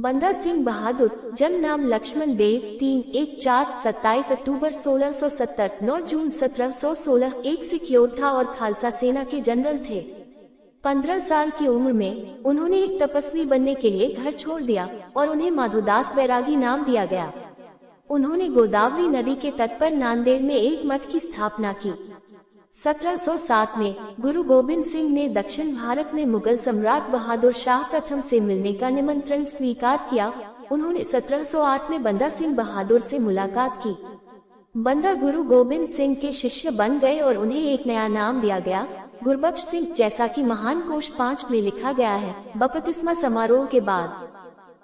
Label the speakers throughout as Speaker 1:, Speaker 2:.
Speaker 1: बंदा सिंह बहादुर, जन्म नाम लक्ष्मण देव, 314 27 अक्टूबर 1670, 9 जून 1716, एक सिख योद्धा और खालसा सेना के जनरल थे। 15 साल की उम्र में उन्होंने एक तपस्वी बनने के लिए घर छोड़ दिया और उन्हें माधोदास बैरागी नाम दिया गया। उन्होंने गोदावरी नदी के तट पर नांदेड़ में एक मठ की स्थापना की। 1707 में गुरु गोबिंद सिंह ने दक्षिण भारत में मुगल सम्राट बहादुर शाह प्रथम से मिलने का निमंत्रण स्वीकार किया। उन्होंने 1708 में बंदा सिंह बहादुर से मुलाकात की। बंदा गुरु गोबिंद सिंह के शिष्य बन गए और उन्हें एक नया नाम दिया गया, गुरबख्श सिंह, जैसा कि महान कोश 5 में लिखा गया है। बपतिस्मा समारोह के बाद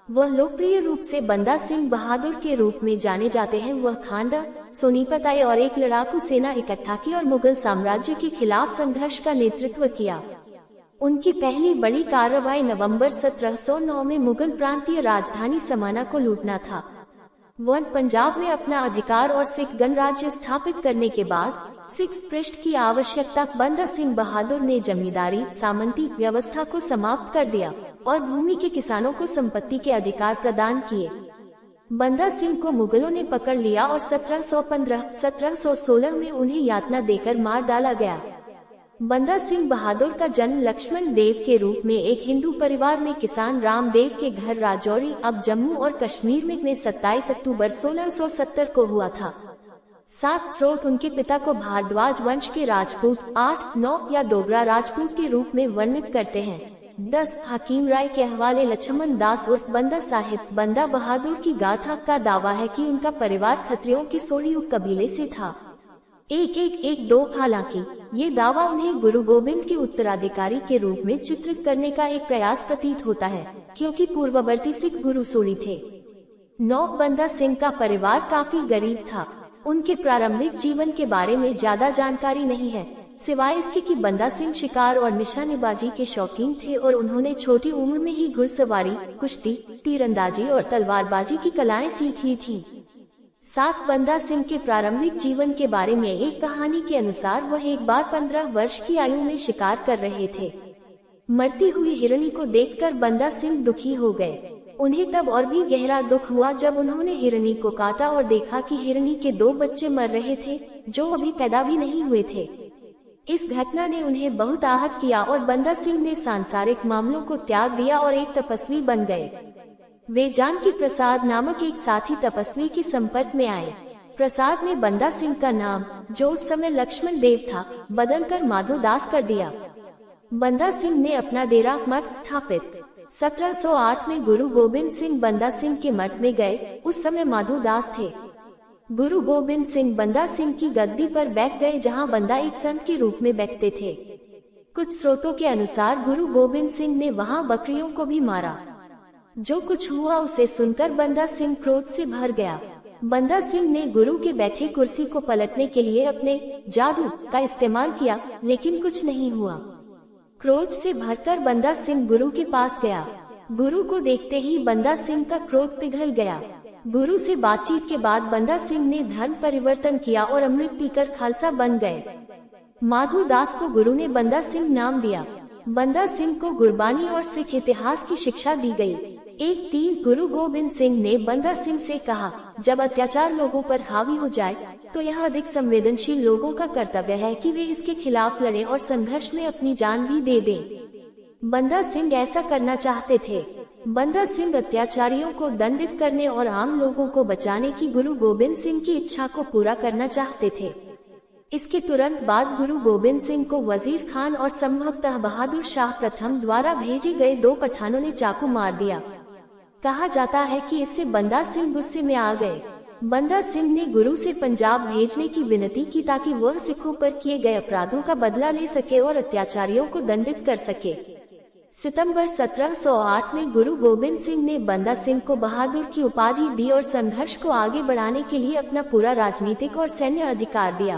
Speaker 1: वह लोकप्रिय रूप से बंदा सिंह बहादुर के रूप में जाने जाते हैं। वह खांडा, सोनीपत आए और एक लड़ाकू सेना इकट्ठा की और मुगल साम्राज्य के खिलाफ संघर्ष का नेतृत्व किया। उनकी पहली बड़ी कार्रवाई नवंबर 1709 में मुगल प्रांतीय राजधानी समाना को लूटना था। वह पंजाब में अपना अधिकार और सिख गणराज्य स्थापित करने के बाद सिख पृष्ठ की आवश्यकता बंदा सिंह बहादुर ने जमींदारी सामंती व्यवस्था को समाप्त कर दिया और भूमि के किसानों को संपत्ति के अधिकार प्रदान किए। बंदा सिंह को मुगलों ने पकड़ लिया और 1715-1716 में उन्हें यातना देकर मार डाला गया। बंदा सिंह बहादुर का जन्म लक्ष्मण देव के रूप में एक हिंदू परिवार में किसान रामदेव के घर राजौरी, अब जम्मू और कश्मीर में 27 अक्टूबर 1670 को हुआ था। 7 स्रोत उनके पिता को भारद्वाज वंश के राजपूत, 8-9 या डोगरा राजपूत के रूप में वर्णित करते हैं। 10 हकीम राय के हवाले लक्ष्मण दास उर्फ बंदा साहिब। बंदा बहादुर की गाथा का दावा है कि उनका परिवार खत्रियों के सोढ़ियों कबीले से था। 1112 हालांकि ये दावा उन्हें गुरु गोबिंद के उत्तराधिकारी के रूप में चित्रित करने का एक प्रयास प्रतीत होता है, क्योंकि पूर्ववर्ती सिख गुरु सोढ़ी थे। 9 बंदा सिंह का परिवार काफी गरीब था। उनके प्रारंभिक जीवन के बारे में ज्यादा जानकारी नहीं है, सिवाय इसके कि बंदा सिंह शिकार और निशानेबाजी के शौकीन थे और उन्होंने छोटी उम्र में ही घुड़सवारी, कुश्ती, तीरंदाजी और तलवारबाजी की कलाएं सीख ली थी। 7 बंदा सिंह के प्रारंभिक जीवन के बारे में एक कहानी के अनुसार वह एक बार 15 वर्ष की आयु में शिकार कर रहे थे। मरती हुई हिरनी को देखकर बंदा सिंह दुखी हो गए। उन्हें तब और भी गहरा दुख हुआ जब उन्होंने हिरनी को काटा और देखा कि हिरनी के 2 बच्चे मर रहे थे, जो अभी पैदा भी नहीं हुए थे। इस घटना ने उन्हें बहुत आहत किया और बंदा सिंह ने सांसारिक मामलों को त्याग दिया और एक तपस्वी बन गए। वे जानकी प्रसाद नामक एक साथी तपस्वी के संपर्क में आए। प्रसाद ने बंदा सिंह का नाम, जो उस समय लक्ष्मण देव था, बदलकर माधोदास कर दिया। बंदा सिंह ने अपना डेरा मठ स्थापित। 1708 में गुरु गोबिंद सिंह बंदा सिंह के मठ में गए। उस समय माधोदास थे। गुरु गोबिंद सिंह बंदा सिंह की गद्दी पर बैठ गए, जहां बंदा एक संत के रूप में बैठते थे। कुछ स्रोतों के अनुसार गुरु गोबिंद सिंह ने वहां बकरियों को भी मारा। जो कुछ हुआ उसे सुनकर बंदा सिंह क्रोध से भर गया। बंदा सिंह ने गुरु के बैठे कुर्सी को पलटने के लिए अपने जादू का इस्तेमाल किया, लेकिन कुछ नहीं हुआ। क्रोध से भरकर बंदा सिंह गुरु के पास गया। गुरु को देखते ही बंदा सिंह का क्रोध पिघल गया। गुरु से बातचीत के बाद बंदा सिंह ने धर्म परिवर्तन किया और अमृत पीकर खालसा बन गए। माधोदास को गुरु ने बंदा सिंह नाम दिया। बंदा सिंह को गुरबानी और सिख इतिहास की शिक्षा दी गई। एक दिन गुरु गोबिंद सिंह ने बंदा सिंह से कहा, जब अत्याचार लोगों पर हावी हो जाए तो यह अधिक संवेदनशील लोगों का कर्तव्य है कि वे इसके खिलाफ लड़ें और संघर्ष में अपनी जान भी दे दें। बंदा सिंह ऐसा करना चाहते थे। बंदा सिंह अत्याचारियों को दंडित करने और आम लोगों को बचाने की गुरु गोबिंद सिंह की इच्छा को पूरा करना चाहते थे। इसके तुरंत बाद गुरु गोबिंद सिंह को वजीर खान और संभवतः बहादुर शाह प्रथम द्वारा भेजे गए 2 पठानों ने चाकू मार दिया। कहा जाता है कि इससे बंदा सिंह गुस्से में आ गए। बंदा सिंह ने गुरु से पंजाब भेजने की विनती की ताकि वह सिखों पर किए गए अपराधों का बदला ले सके और अत्याचारियों को दंडित कर सके। सितंबर 1708 में गुरु गोबिंद सिंह ने बंदा सिंह को बहादुर की उपाधि दी और संघर्ष को आगे बढ़ाने के लिए अपना पूरा राजनीतिक और सैन्य अधिकार दिया।